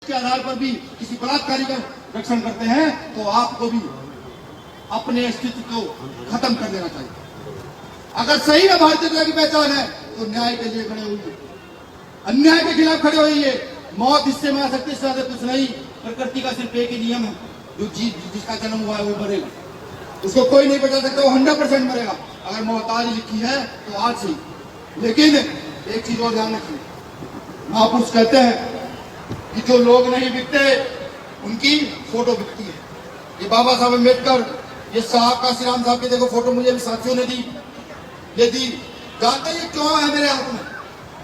के आधार पर भी किसी बलात्कारी का रक्षण करते हैं तो आपको भी अपने अस्तित्व को खत्म कर देना चाहिए। अगर सही में भारतीय जनता की पहचान है तो न्याय के लिए खड़े होइए, अन्याय के खिलाफ खड़े होइए। मौत इससे में आ सकती है, ज्यादा कुछ नहीं। प्रकृति का सिर्फ एक ही नियम है, जो जिसका जन्म हुआ है वो मरेगा, उसको कोई नहीं बचा सकता, वो 100% मरेगा। अगर मौत आज लिखी है तो आज ही। लेकिन एक चीज और ध्यान रखिए, महापुरुष कहते हैं कि जो लोग नहीं बिकते उनकी फोटो बिकती है। ये बाबा साहब अम्बेडकर, ये साहब काशीराम साहब की देखो फोटो मुझे भी साथियों ने दी, ये दी। जानते हैं ये क्यों है मेरे हाथ में?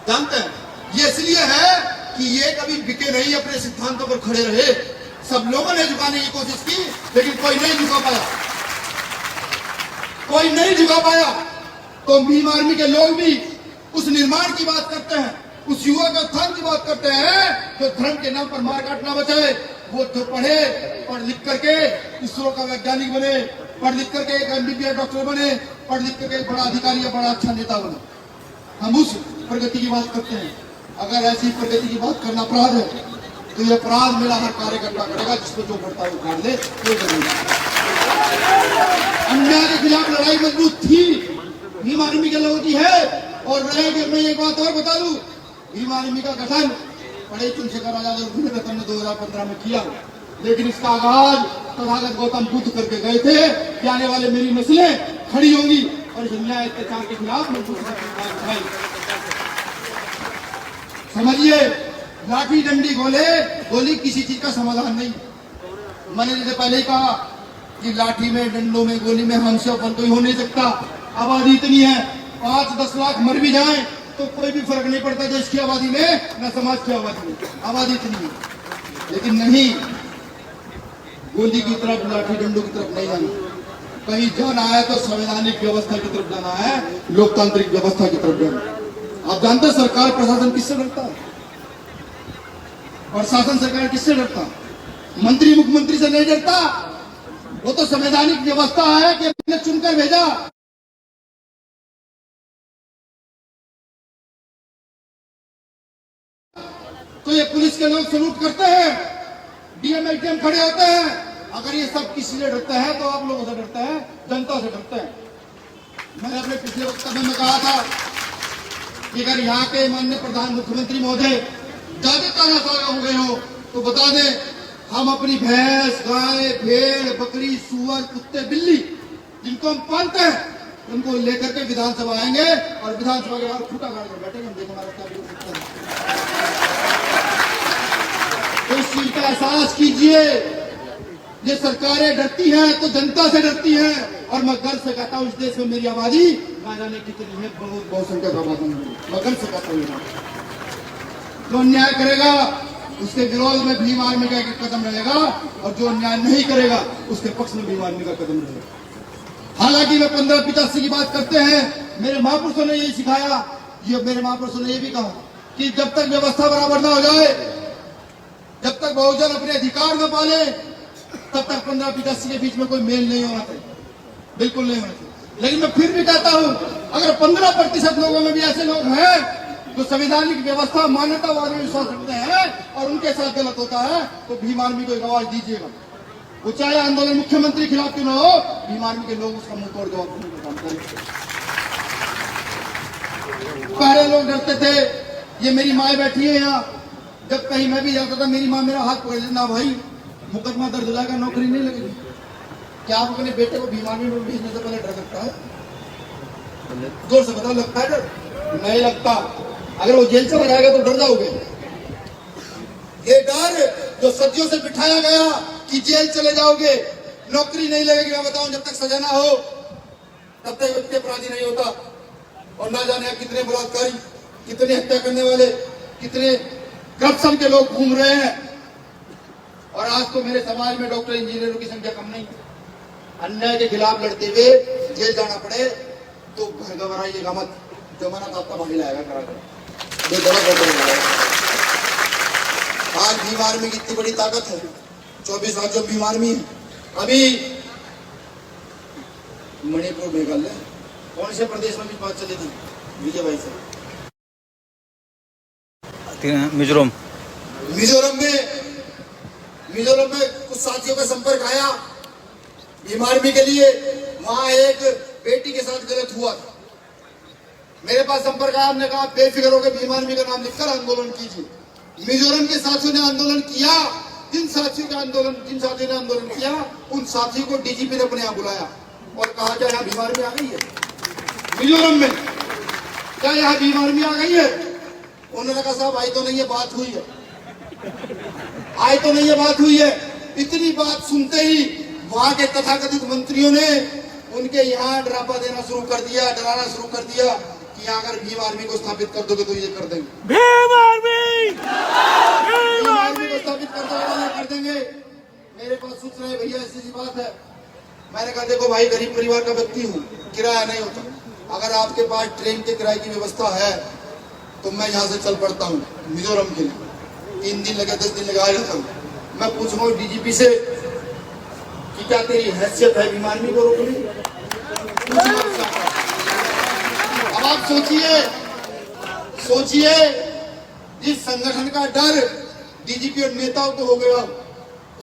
जानते हैं ये इसलिए है कि ये कभी बिके नहीं, अपने सिद्धांतों पर खड़े रहे। सब लोगों ने झुकाने की कोशिश की लेकिन कोई नहीं झुका पाया, कोई नहीं झुका पाया। तो भीम आर्मी के लोग भी उस निर्माण की बात करते हैं, उस युवा का उत्थान की बात करते हैं जो धर्म के नाम पर मार काटना बचाए। वो जो पढ़े, पढ़ लिख करके इसरो का वैज्ञानिक बने, पढ़ लिख करके एक MBBS डॉक्टर बने, पढ़ लिख करके एक बड़ा अधिकारी या बड़ा अच्छा नेता बने। हम उस प्रगति की बात करते हैं। अगर ऐसी प्रगति की बात करना अपराध है तो ये अपराध मेरा हर कार्यकर्ता करेगा, जिसको जो बढ़ता है उखाड़ ले, कोई जरूरी। अन्याय के खिलाफ लड़ाई मजबूत थी, भीम आर्मी के लोगों की है और रहेगी। मैं एक बात और बता दूं, भीम आर्मी का गठन बड़े चंद्रशेखर आजाद और वीर रतन ने 2015 में किया, लेकिन इसका आगाज तथागत गौतम बुद्ध करके गए थे कि आने वाले मेरी नस्लें खड़ी होंगी और इस अन्याय अत्याचार के खिलाफ मजबूत। समझिए, लाठी डंडी गोली किसी चीज का समाधान नहीं। मैंने जैसे पहले ही कहा कि लाठी में, डंडों में, गोली में हमसेपन कोई हो नहीं सकता। आबादी इतनी है, 5-10 लाख मर भी जाए तो कोई भी फर्क नहीं पड़ता देश की आबादी में, न समाज की आबादी में। आबादी इतनी है, लेकिन नहीं, गोली की तरफ, लाठी डंडों की तरफ नहीं जाना। कहीं जाना है तो संवैधानिक व्यवस्था की तरफ जाना है, लोकतांत्रिक व्यवस्था की तरफ जाना। आप जानते हैं सरकार प्रशासन किससे डरता है? और शासन सरकार किससे डरता? मंत्री मुख्यमंत्री से नहीं डरता। वो तो संवैधानिक व्यवस्था है कि हमने चुनकर भेजा। तो ये पुलिस के लोग सलूट करते हैं, डीएम एटीएम खड़े होते हैं। अगर ये सब किसी से डरते हैं तो आप लोगों से डरते हैं, जनता से डरते हैं। मैंने अपने पिछले वक्तव्य में कहा था कि अगर यहाँ के माननीय प्रधान मुख्यमंत्री महोदय ज्यादा तानाशाह हो गए हो तो बता दें, हम अपनी भैंस, गाय, भेड़, बकरी, सुअर, कुत्ते, बिल्ली जिनको हम पालते हैं उनको लेकर के विधानसभा आएंगे और विधानसभा के बाहर खूंटा गाड़ कर बैठेंगे। हम देखो हमारा क्या विरोध है। तो इस चीज का एहसास कीजिए, ये सरकारें डरती हैं तो जनता से डरती हैं। और मैं गर्व से कहता हूं इस देश में मेरी आबादी ना जाने कितनी है, बहुत बहुसंख्यक आबादी है। मैं गर्व से कहता हूँ जो अन्याय करेगा उसके विरोध में भीम आर्मी का एक कदम रहेगा और जो अन्याय नहीं करेगा उसके पक्ष में भीम आर्मी का कदम रहेगा। हालांकि वे 1585 की बात करते हैं, मेरे महापुरुषों ने यही सिखाया, ये मेरे महापुरुषों ने ये भी कहा कि जब तक व्यवस्था बराबर ना हो जाए, जब तक बहुजन अपने अधिकार न पाले, तब तक 1585 के बीच में कोई मेल नहीं होना चाहिए, बिल्कुल नहीं होना चाहिए। लेकिन मैं फिर भी कहता हूं, अगर 15% लोगों में भी ऐसे लोग हैं जो संवैधानिक व्यवस्था, मान्यतावाद में विश्वास रखते हैं और उनके साथ गलत होता है, तो भीम आर्मी को एक आवाज दीजिएगा। वो चाहे आंदोलन मुख्यमंत्री के खिलाफ क्यों न हो, भीम आर्मी के लोग उसका मुंह तोड़ जवाब देने का काम करेंगे। पहले लोग डरते थे, ये मेरी माँ बैठी है यहाँ, जब कहीं मैं भी जाता था मेरी माँ मेरा हाथ पकड़ लेना, भाई मुकदमा दर्ज हो जाएगा, नौकरी नहीं लगेगी। क्या आप अपने बेटे को भीम आर्मी में भेजने से पहले डर लगता है? जोर से बताओ, लगता है डर? नहीं लगता। अगर वो जेल चला जाएगा तो डर जाओगे? ये डर जो सदियों से बिठाया गया कि जेल चले जाओगे, नौकरी नहीं लगेगी, मैं बताऊं जब तक सजा ना हो तब तक व्यक्ति अपराधी नहीं होता। और ना जाने कितने बलात्कारी, कितने हत्या करने वाले, कितने करप्शन के लोग घूम रहे हैं। और आज तो मेरे समाज में डॉक्टर, इंजीनियरों की संख्या कम नहीं। अन्याय के खिलाफ लड़ते हुए जेल जाना पड़े तो घबराइएगा मत, जमानत आपका बाकी लाएगा करा कर। आज भीम आर्मी की इतनी बड़ी ताकत है, 24 राज्यों भीम आर्मी है। अभी मणिपुर, मेघालय, कौन से प्रदेश में भी बात चली थी विजय भाई से? मिजोरम में मिजोरम में कुछ साथियों का संपर्क आया भीम आर्मी के लिए, वहां एक बेटी के साथ गलत हुआ था। मेरे पास संपर्क आया, हमने कहा बेफिक्र होकर भीम आर्मी का नाम लिखकर आंदोलन कीजिए। मिजोरम के साथियों ने आंदोलन किया। जिन साथियों ने आंदोलन किया, उन साथियों को डीजीपी ने अपने यहाँ बुलाया और कहा क्या यहाँ भीम आर्मी आ गई है मिजोरम में? क्या यहाँ भीम आर्मी आ गई है? उन्होंने कहा साहब आई तो नहीं है, बात हुई है, आई तो नहीं है, बात हुई है। इतनी बात सुनते ही वहां के तथाकथित मंत्रियों ने उनके यहाँ डरापा देना शुरू कर दिया, डराना शुरू कर दिया कि यहाँ अगर भीम आर्मी को स्थापित कर दोगे तो ये कर देंगे, भीम आर्मी को स्थापित कर दोगे तो ये कर देंगे। मेरे पास सूचना है भैया ऐसी बात है। मैंने कहा देखो भाई, गरीब परिवार का व्यक्ति हूँ, किराया नहीं होता, अगर आपके पास ट्रेन के किराए की व्यवस्था है तो मैं यहाँ से चल पड़ता हूँ मिजोरम के लिए। 3 दिन लगे 10 दिन लगा रहता हूँ। मैं पूछूंगा डीजीपी से कि क्या तेरी हैसियत है भीम आर्मी को रोकने की? अब आप सोचिए जिस संगठन का डर डीजीपी और नेताओं को हो गया,